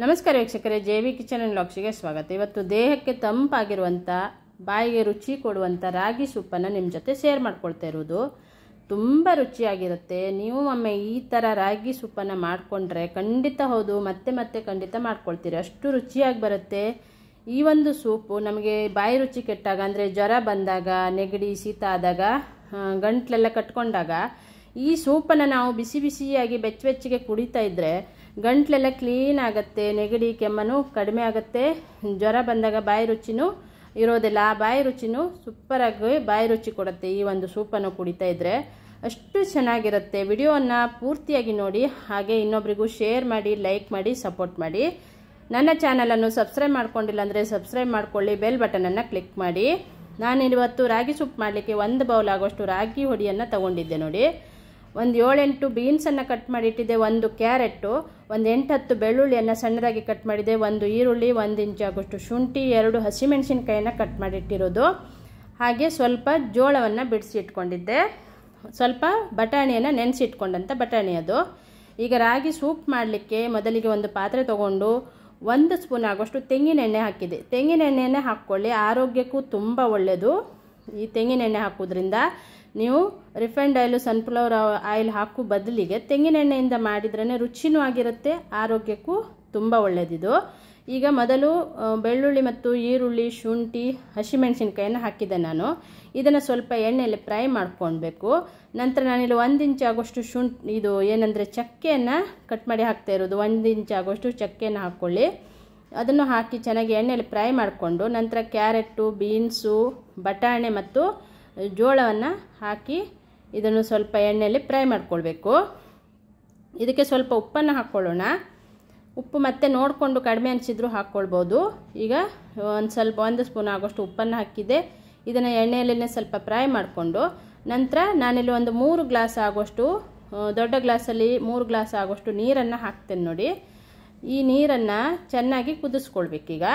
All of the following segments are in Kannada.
ನಮಸ್ಕಾರ ವೀಕ್ಷಕರೇ, ಜೆವಿ ಕಿಚನ್ ಅಂಡ್ ವ್ಲಾಗ್ಸ್ಗೆ ಸ್ವಾಗತ. ಇವತ್ತು ದೇಹಕ್ಕೆ ತಂಪಾಗಿರುವಂಥ, ಬಾಯಿಗೆ ರುಚಿ ಕೊಡುವಂಥ ರಾಗಿ ಸೂಪನ್ನು ನಿಮ್ಮ ಜೊತೆ ಶೇರ್ ಮಾಡ್ಕೊಳ್ತಾ ಇರೋದು. ತುಂಬ ರುಚಿಯಾಗಿರುತ್ತೆ. ನೀವು ಒಮ್ಮೆ ಈ ಥರ ರಾಗಿ ಸೂಪನ್ನು ಮಾಡಿಕೊಂಡ್ರೆ ಖಂಡಿತ ಹೌದು ಮತ್ತೆ ಮತ್ತೆ ಖಂಡಿತ ಮಾಡ್ಕೊಳ್ತೀರಿ, ಅಷ್ಟು ರುಚಿಯಾಗಿ ಬರುತ್ತೆ. ಈ ಒಂದು ಸೂಪು ನಮಗೆ ಬಾಯಿ ರುಚಿ ಕೆಟ್ಟಾಗ, ಅಂದರೆ ಜ್ವರ ಬಂದಾಗ, ನೆಗಡಿ ಶೀತ ಆದಾಗ, ಗಂಟ್ಲೆಲ್ಲ ಕಟ್ಕೊಂಡಾಗ ಈ ಸೂಪನ್ನು ನಾವು ಬಿಸಿ ಬಿಸಿಯಾಗಿ ಬೆಚ್ಚಗೆ ಕುಡಿತಾ ಇದ್ದರೆ ಗಂಟ್ಲೆಲ್ಲ ಕ್ಲೀನ್ ಆಗುತ್ತೆ, ನೆಗಡಿ ಕೆಮ್ಮನು ಕಡಿಮೆ ಆಗುತ್ತೆ, ಜ್ವರ ಬಂದಾಗ ಬಾಯಿ ರುಚಿನೂ ಇರೋದಿಲ್ಲ. ಆ ಬಾಯಿ ರುಚಿನೂ ಸೂಪರಾಗಿ ಬಾಯಿ ರುಚಿ ಕೊಡುತ್ತೆ ಈ ಒಂದು ಸೂಪನ್ನು ಕುಡಿತಾ ಇದ್ದರೆ. ಅಷ್ಟು ಚೆನ್ನಾಗಿರುತ್ತೆ. ವಿಡಿಯೋವನ್ನು ಪೂರ್ತಿಯಾಗಿ ನೋಡಿ, ಹಾಗೆ ಇನ್ನೊಬ್ರಿಗೂ ಶೇರ್ ಮಾಡಿ, ಲೈಕ್ ಮಾಡಿ, ಸಪೋರ್ಟ್ ಮಾಡಿ. ನನ್ನ ಚಾನಲನ್ನು ಸಬ್ಸ್ಕ್ರೈಬ್ ಮಾಡ್ಕೊಂಡಿಲ್ಲ ಅಂದರೆ ಸಬ್ಸ್ಕ್ರೈಬ್ ಮಾಡ್ಕೊಳ್ಳಿ, ಬೆಲ್ ಬಟನನ್ನು ಕ್ಲಿಕ್ ಮಾಡಿ. ನಾನಿವತ್ತು ರಾಗಿ ಸೂಪ್ ಮಾಡಲಿಕ್ಕೆ 1 ಬೌಲ್ ಆಗೋಷ್ಟು ರಾಗಿ ಹೊಡಿಯನ್ನು ತಗೊಂಡಿದ್ದೆ ನೋಡಿ. ಒಂದು 7-8 ಬೀನ್ಸನ್ನು ಕಟ್ ಮಾಡಿ ಇಟ್ಟಿದ್ದೆ, 1 ಕ್ಯಾರೆಟು, ಒಂದು 8-10 ಬೆಳ್ಳುಳ್ಳಿಯನ್ನು ಸಣ್ಣದಾಗಿ ಕಟ್ ಮಾಡಿದೆ, 1 ಈರುಳ್ಳಿ, 1 ಇಂಚ್ ಆಗೋಷ್ಟು ಶುಂಠಿ, 2 ಹಸಿಮೆಣಸಿನ್ಕಾಯಿನ ಕಟ್ ಮಾಡಿಟ್ಟಿರೋದು, ಹಾಗೆ ಸ್ವಲ್ಪ ಜೋಳವನ್ನು ಬಿಡಿಸಿ ಇಟ್ಕೊಂಡಿದ್ದೆ, ಸ್ವಲ್ಪ ಬಟಾಣಿಯನ್ನು ನೆನೆಸಿಟ್ಕೊಂಡಂಥ ಬಟಾಣಿ ಅದು. ಈಗ ರಾಗಿ ಸೂಪ್ ಮಾಡಲಿಕ್ಕೆ ಮೊದಲಿಗೆ ಒಂದು ಪಾತ್ರೆ ತೊಗೊಂಡು 1 ಸ್ಪೂನ್ ಆಗೋಷ್ಟು ತೆಂಗಿನ ಎಣ್ಣೆ ಹಾಕಿದೆ. ತೆಂಗಿನ ಎಣ್ಣೆಯನ್ನೇ ಹಾಕ್ಕೊಳ್ಳಿ, ಆರೋಗ್ಯಕ್ಕೂ ತುಂಬ ಒಳ್ಳೆಯದು. ಈ ತೆಂಗಿನ ಎಣ್ಣೆ ಹಾಕೋದ್ರಿಂದ ನೀವು ರಿಫೈನ್ಡ್ ಆಯಿಲು, ಸನ್ಫ್ಲವರ್ ಆಯಿಲ್ ಹಾಕೋ ಬದಲಿಗೆ ತೆಂಗಿನ ಎಣ್ಣೆಯಿಂದ ಮಾಡಿದ್ರೇ ರುಚಿನೂ ಆಗಿರುತ್ತೆ, ಆರೋಗ್ಯಕ್ಕೂ ತುಂಬ ಒಳ್ಳೆಯದಿದು. ಈಗ ಮೊದಲು ಬೆಳ್ಳುಳ್ಳಿ ಮತ್ತು ಈರುಳ್ಳಿ, ಶುಂಠಿ, ಹಸಿಮೆಣಸಿನ್ಕಾಯನ್ನು ಹಾಕಿದ್ದೆ ನಾನು. ಇದನ್ನು ಸ್ವಲ್ಪ ಎಣ್ಣೆಯಲ್ಲಿ ಫ್ರೈ ಮಾಡ್ಕೊಳ್ಬೇಕು. ನಂತರ ನಾನಿಲ್ಲಿ 1 ಇಂಚ್ ಆಗೋಷ್ಟು ಇದು ಏನಂದರೆ ಚಕ್ಕೆಯನ್ನು ಕಟ್ ಮಾಡಿ ಹಾಕ್ತಾ ಇರೋದು. 1 ಇಂಚ್ ಆಗೋಷ್ಟು ಚಕ್ಕೆಯನ್ನು ಹಾಕ್ಕೊಳ್ಳಿ. ಅದನ್ನು ಹಾಕಿ ಚೆನ್ನಾಗಿ ಎಣ್ಣೆಯಲ್ಲಿ ಫ್ರೈ ಮಾಡಿಕೊಂಡು ನಂತರ ಕ್ಯಾರೆಟು, ಬೀನ್ಸು, ಬಟಾಣೆ ಮತ್ತು ಜೋಳವನ್ನು ಹಾಕಿ ಇದನ್ನು ಸ್ವಲ್ಪ ಎಣ್ಣೆಯಲ್ಲಿ ಫ್ರೈ ಮಾಡ್ಕೊಳ್ಬೇಕು. ಇದಕ್ಕೆ ಸ್ವಲ್ಪ ಉಪ್ಪನ್ನು ಹಾಕ್ಕೊಳ್ಳೋಣ. ಉಪ್ಪು ಮತ್ತೆ ನೋಡಿಕೊಂಡು ಕಡಿಮೆ ಅನಿಸಿದ್ರು ಹಾಕ್ಕೊಳ್ಬೋದು. ಈಗ ಸ್ವಲ್ಪ 1 ಸ್ಪೂನ್ ಆಗೋಷ್ಟು ಉಪ್ಪನ್ನು ಹಾಕಿದ್ದೆ. ಇದನ್ನು ಎಣ್ಣೆಯಲ್ಲೇ ಸ್ವಲ್ಪ ಫ್ರೈ ಮಾಡಿಕೊಂಡು ನಂತರ ನಾನಿಲ್ಲಿ ಒಂದು 3 ಗ್ಲಾಸ್ ಆಗೋಷ್ಟು, ದೊಡ್ಡ ಗ್ಲಾಸಲ್ಲಿ 3 ಗ್ಲಾಸ್ ಆಗೋಷ್ಟು ನೀರನ್ನು ಹಾಕ್ತೇನೆ ನೋಡಿ. ಈ ನೀರನ್ನು ಚೆನ್ನಾಗಿ ಕುದಿಸ್ಕೊಳ್ಬೇಕೀಗ.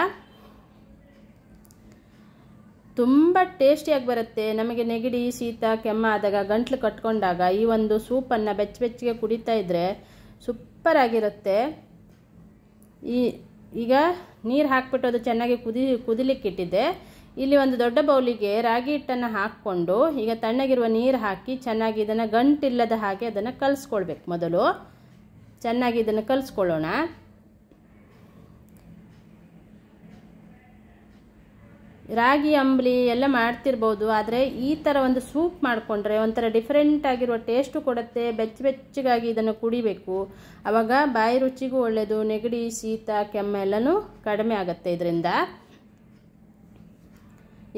ತುಂಬ ಟೇಸ್ಟಿಯಾಗಿ ಬರುತ್ತೆ. ನಮಗೆ ನೆಗಡಿ ಶೀತ ಕೆಮ್ಮ ಆದಾಗ, ಗಂಟ್ಲು ಕಟ್ಕೊಂಡಾಗ ಈ ಒಂದು ಸೂಪನ್ನು ಬೆಚ್ಚಗೆ ಕುಡಿತಾ ಇದ್ದರೆ ಸೂಪರಾಗಿರುತ್ತೆ. ಈಗ ನೀರು ಹಾಕ್ಬಿಟ್ಟು ಅದು ಚೆನ್ನಾಗಿ ಕುದಿಲಿಕ್ಕಿಟ್ಟಿದ್ದೆ. ಇಲ್ಲಿ ಒಂದು ದೊಡ್ಡ ಬೌಲಿಗೆ ರಾಗಿ ಹಿಟ್ಟನ್ನು ಹಾಕ್ಕೊಂಡು ಈಗ ತಣ್ಣಗಿರುವ ನೀರು ಹಾಕಿ ಚೆನ್ನಾಗಿ ಇದನ್ನು ಗಂಟಿಲ್ಲದ ಹಾಗೆ ಅದನ್ನು ಕಲಿಸ್ಕೊಳ್ಬೇಕು. ಮೊದಲು ಚೆನ್ನಾಗಿ ಇದನ್ನು ಕಲಿಸ್ಕೊಳ್ಳೋಣ. ರಾಗಿ ಅಂಬಲಿ ಎಲ್ಲ ಮಾಡ್ತಿರ್ಬೋದು, ಆದರೆ ಈ ಥರ ಒಂದು ಸೂಪ್ ಮಾಡಿಕೊಂಡ್ರೆ ಒಂಥರ ಡಿಫ್ರೆಂಟ್ ಆಗಿರುವ ಟೇಸ್ಟು ಕೊಡುತ್ತೆ. ಬೆಚ್ಚಗಾಗಿ ಇದನ್ನು ಕುಡಿಬೇಕು, ಆವಾಗ ಬಾಯಿ ರುಚಿಗೂ ಒಳ್ಳೆಯದು, ನೆಗಡಿ ಶೀತ ಕೆಮ್ಮ ಎಲ್ಲನೂ ಕಡಿಮೆ ಆಗುತ್ತೆ ಇದರಿಂದ.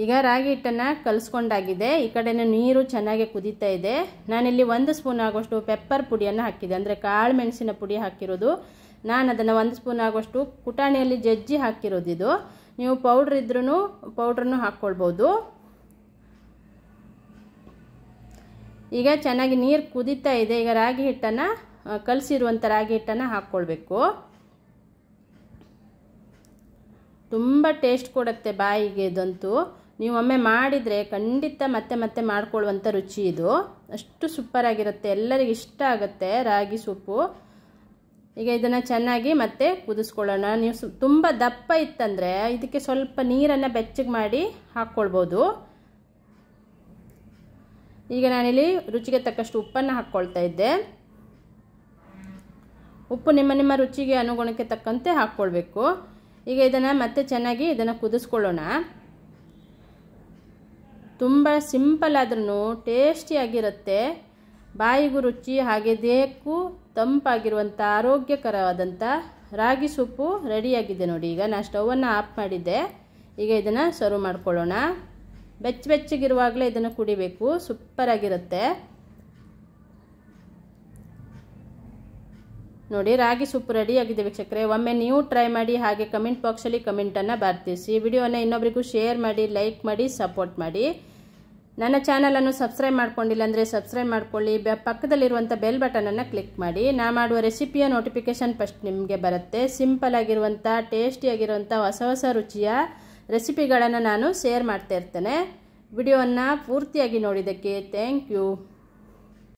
ಈಗ ರಾಗಿ ಹಿಟ್ಟನ್ನು ಕಲಿಸ್ಕೊಂಡಾಗಿದೆ. ಈ ಕಡೆನೇ ನೀರು ಚೆನ್ನಾಗಿ ಕುದೀತಾ ಇದೆ. ನಾನಿಲ್ಲಿ 1 ಸ್ಪೂನ್ ಆಗೋಷ್ಟು ಪೆಪ್ಪರ್ ಪುಡಿಯನ್ನು ಹಾಕಿದೆ, ಅಂದರೆ ಕಾಳು ಮೆಣಸಿನ ಪುಡಿ ಹಾಕಿರೋದು. ನಾನು ಅದನ್ನು 1 ಸ್ಪೂನ್ ಆಗೋಷ್ಟು ಕುಟಾಣಿಯಲ್ಲಿ ಜಜ್ಜಿ ಹಾಕಿರೋದು. ಇದು ನೀವು ಪೌಡ್ರ್ ಇದ್ರೂ ಪೌಡ್ರನ್ನು ಹಾಕ್ಕೊಳ್ಬೋದು. ಈಗ ಚೆನ್ನಾಗಿ ನೀರು ಕುದೀತಾ ಇದೆ. ಈಗ ರಾಗಿ ಹಿಟ್ಟನ್ನು, ಕಲಸಿರುವಂಥ ರಾಗಿ ಹಿಟ್ಟನ್ನು ಹಾಕ್ಕೊಳ್ಬೇಕು. ತುಂಬ ಟೇಸ್ಟ್ ಕೊಡುತ್ತೆ ಬಾಯಿಗೆ ಇದಂತೂ. ನೀವು ಒಮ್ಮೆ ಮಾಡಿದರೆ ಖಂಡಿತ ಮತ್ತೆ ಮತ್ತೆ ಮಾಡ್ಕೊಳ್ಳುವಂಥ ರುಚಿ ಇದು. ಅಷ್ಟು ಸೂಪರಾಗಿರುತ್ತೆ, ಎಲ್ಲರಿಗೂ ಇಷ್ಟ ಆಗುತ್ತೆ ರಾಗಿ ಸೂಪು. ಈಗ ಇದನ್ನು ಚೆನ್ನಾಗಿ ಮತ್ತೆ ಕುದಿಸ್ಕೊಳ್ಳೋಣ. ನೀವು ತುಂಬ ದಪ್ಪ ಇತ್ತಂದರೆ ಇದಕ್ಕೆ ಸ್ವಲ್ಪ ನೀರನ್ನು ಬೆಚ್ಚಗೆ ಮಾಡಿ ಹಾಕ್ಕೊಳ್ಬೋದು. ಈಗ ನಾನಿಲ್ಲಿ ರುಚಿಗೆ ತಕ್ಕಷ್ಟು ಉಪ್ಪನ್ನು ಹಾಕ್ಕೊಳ್ತಾ ಇದ್ದೆ. ಉಪ್ಪು ನಿಮ್ಮ ರುಚಿಗೆ ಅನುಗುಣಕ್ಕೆ ತಕ್ಕಂತೆ ಹಾಕ್ಕೊಳ್ಬೇಕು. ಈಗ ಇದನ್ನು ಮತ್ತೆ ಚೆನ್ನಾಗಿ ಇದನ್ನು ಕುದಿಸ್ಕೊಳ್ಳೋಣ. ತುಂಬ ಸಿಂಪಲ್ ಆದ್ರೂ ಟೇಸ್ಟಿಯಾಗಿರುತ್ತೆ, ಬಾಯಿಗೂ ರುಚಿ, ಹಾಗೆ ದೇಹಕ್ಕೂ ತಂಪಾಗಿರುವಂಥ ಆರೋಗ್ಯಕರವಾದಂಥ ರಾಗಿ ಸೂಪು ರೆಡಿಯಾಗಿದೆ ನೋಡಿ. ಈಗ ನಾನು ಸ್ಟವನ್ನು ಆಫ್ ಮಾಡಿದ್ದೆ. ಈಗ ಇದನ್ನು ಸರ್ವ್ ಮಾಡ್ಕೊಳ್ಳೋಣ. ಬೆಚ್ಚಗಿರುವಾಗಲೇ ಇದನ್ನು ಕುಡಿಬೇಕು, ಸೂಪರಾಗಿರುತ್ತೆ ನೋಡಿ. ರಾಗಿ ಸೂಪ್ ರೆಡಿಯಾಗಿದೆ ವೀಕ್ಷಕರೇ. ಒಮ್ಮೆ ನೀವು ಟ್ರೈ ಮಾಡಿ, ಹಾಗೆ ಕಮೆಂಟ್ ಬಾಕ್ಸಲ್ಲಿ ಕಮೆಂಟನ್ನು ಬರ್ತಿಸಿ. ವಿಡಿಯೋನ ಇನ್ನೊಬ್ರಿಗೂ ಶೇರ್ ಮಾಡಿ, ಲೈಕ್ ಮಾಡಿ, ಸಪೋರ್ಟ್ ಮಾಡಿ. ನನ್ನ ಚಾನಲನ್ನು ಸಬ್ಸ್ಕ್ರೈಬ್ ಮಾಡ್ಕೊಂಡಿಲ್ಲ ಅಂದರೆ ಸಬ್ಸ್ಕ್ರೈಬ್ ಮಾಡ್ಕೊಳ್ಳಿ, ಪಕ್ಕದಲ್ಲಿರುವಂಥ ಬೆಲ್ ಬಟನನ್ನು ಕ್ಲಿಕ್ ಮಾಡಿ. ನಾ ಮಾಡುವ ರೆಸಿಪಿಯ ನೋಟಿಫಿಕೇಷನ್ ಫಸ್ಟ್ ನಿಮಗೆ ಬರುತ್ತೆ. ಸಿಂಪಲ್ ಆಗಿರುವಂಥ, ಟೇಸ್ಟಿಯಾಗಿರುವಂಥ ಹೊಸ ರುಚಿಯ ರೆಸಿಪಿಗಳನ್ನು ನಾನು ಶೇರ್ ಮಾಡ್ತಾ ಇರ್ತೇನೆ. ವಿಡಿಯೋವನ್ನು ಪೂರ್ತಿಯಾಗಿ ನೋಡಿದ್ದಕ್ಕೆ ಥ್ಯಾಂಕ್ ಯು.